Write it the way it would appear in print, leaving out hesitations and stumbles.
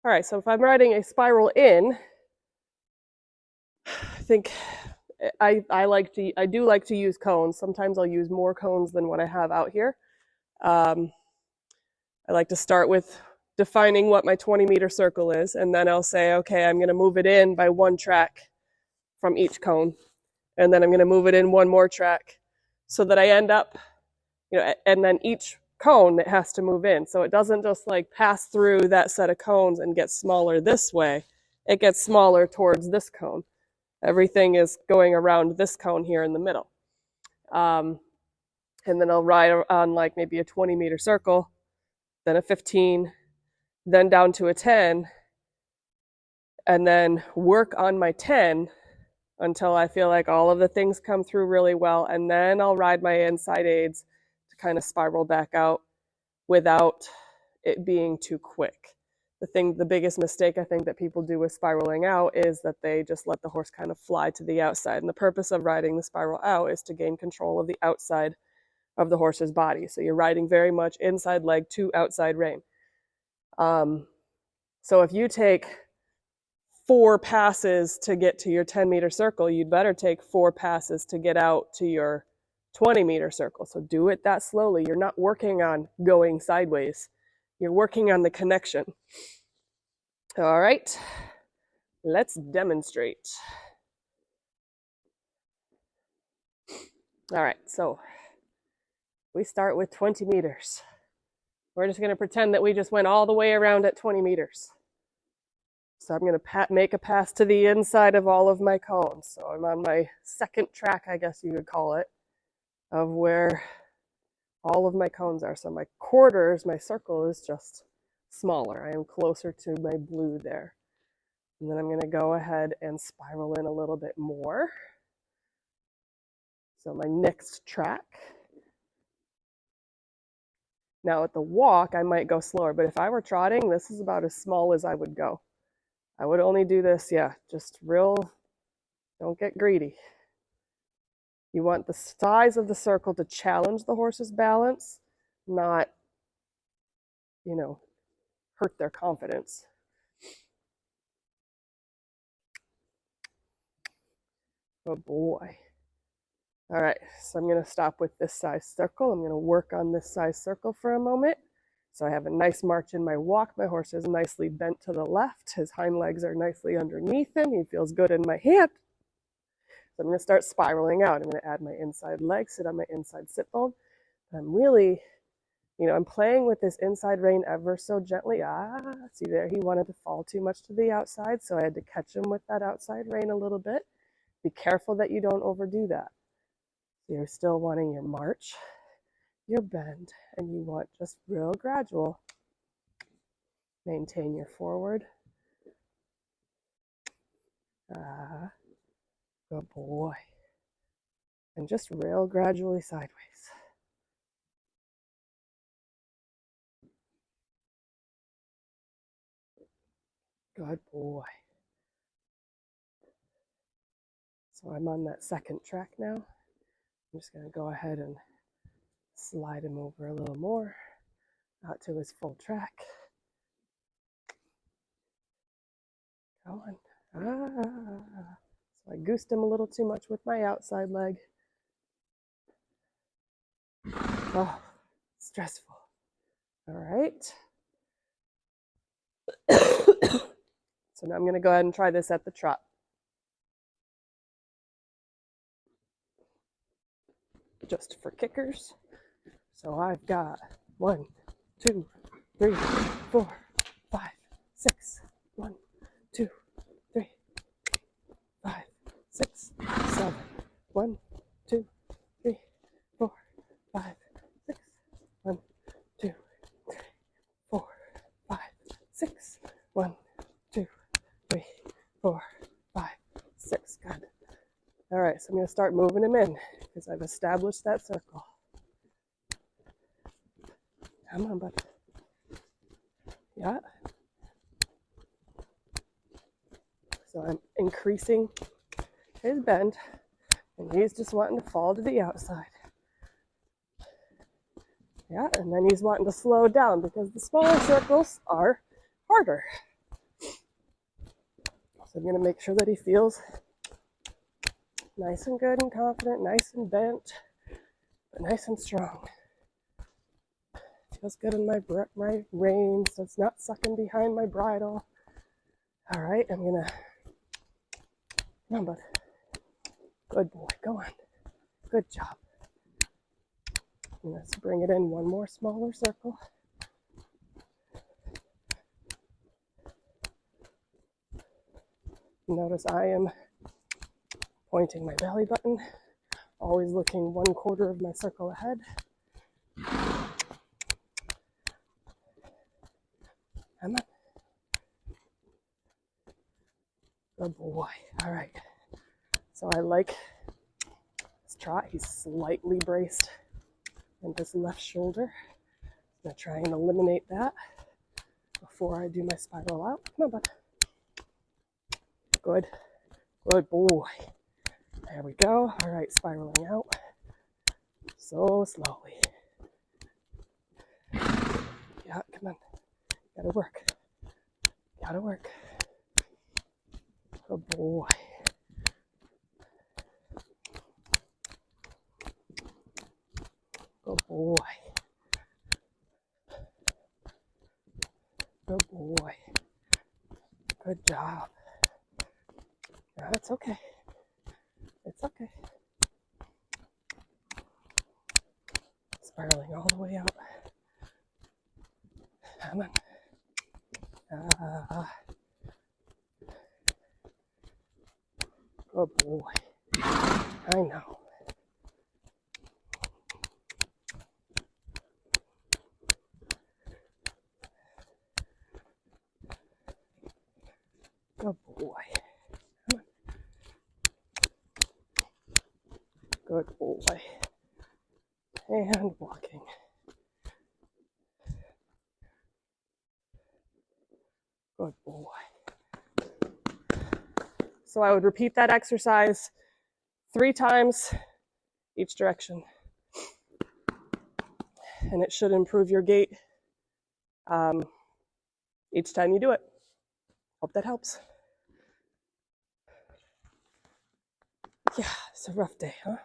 All right, so if I'm riding a spiral in, I think I do like to use cones. Sometimes I'll use more cones than what I have out here. Um, I like to start with defining what my 20-meter circle is, and then I'll say, okay, I'm going to move it in by one track from each cone, and then I'm going to move it in one more track, so that I end up, and then each cone it has to move in, so it doesn't just like pass through that set of cones and get smaller this way. It gets smaller towards this cone. Everything is going around this cone here in the middle. And then I'll ride on like maybe a 20-meter circle, then a 15, then down to a 10, and then work on my 10 until I feel like all of the things come through really well. And then I'll ride my inside aids to kind of spiral back out without it being too quick. The biggest mistake I think that people do with spiraling out is that they just let the horse kind of fly to the outside. And the purpose of riding the spiral out is to gain control of the outside of the horse's body. So you're riding very much inside leg to outside rein. So if you take 4 passes to get to your 10-meter circle, you'd better take 4 passes to get out to your 20-meter circle. So do it that slowly. You're not working on going sideways. You're working on the connection. All right, let's demonstrate. All right, so we start with 20 meters. We're just going to pretend that we just went all the way around at 20 meters. So I'm going to make a pass to the inside of all of my cones. So I'm on my second track, I guess you could call it, of where all of my cones are. So my quarters, my circle is just smaller. I am closer to my blue there. And then I'm going to go ahead and spiral in a little bit more. So my next track. Now at the walk, I might go slower, but if I were trotting, this is about as small as I would go. I would only do this, just real, don't get greedy. You want the size of the circle to challenge the horse's balance, not, hurt their confidence. Oh boy. All right, so I'm going to stop with this size circle. I'm going to work on this size circle for a moment. So I have a nice march in my walk. My horse is nicely bent to the left. His hind legs are nicely underneath him. He feels good in my hand. So I'm going to start spiraling out. I'm going to add my inside leg, sit on my inside sit bone. I'm really, I'm playing with this inside rein ever so gently. See there, he wanted to fall too much to the outside, so I had to catch him with that outside rein a little bit. Be careful that you don't overdo that. You're still wanting your march, your bend, and you want just real gradual. Maintain your forward. Good boy. And just real gradually sideways. Good boy. So I'm on that second track now. I'm just going to go ahead and slide him over a little more out to his full track. Go on. So I goosed him a little too much with my outside leg. Oh, stressful. All right. So now I'm going to go ahead and try this at the trot. Just for kickers. So I've got 1, 2, 3, 4, 5, 6. 1, 2, 3, 5, 6, 7. 1, 2, 3, 4, 5, 6. 1, 2, 3, 4, 5, 6. 1, 2, 3, 4, 5, 6. Good. All right, so I'm going to start moving him in because I've established that circle. Come on, bud. Yeah. So I'm increasing his bend, and he's just wanting to fall to the outside. Yeah, and then he's wanting to slow down because the smaller circles are harder. So I'm going to make sure that he feels nice and good and confident, nice and bent, but nice and strong. Feels good in my rein, so it's not sucking behind my bridle. All right, I'm going to, come on, bud. Good boy, go on. Good job. Let's bring it in one more smaller circle. Notice I am pointing my belly button, always looking 1/4 of my circle ahead. Come on. Good boy. All right. So I like this trot. He's slightly braced in his left shoulder. I'm going to try and eliminate that before I do my spiral out. Come on, bud. Good. Good boy. There we go. All right, spiraling out. So slowly. Yeah, come on. Gotta work. Gotta work. Good boy. Good boy. Good boy. Good job. No, it's okay. It's okay. Spiraling all the way out. Come on. Good boy. I know. Good boy. Come on. Good boy. And walking. Good boy. So I would repeat that exercise 3 times each direction. And it should improve your gait each time you do it. Hope that helps. Yeah, it's a rough day, huh?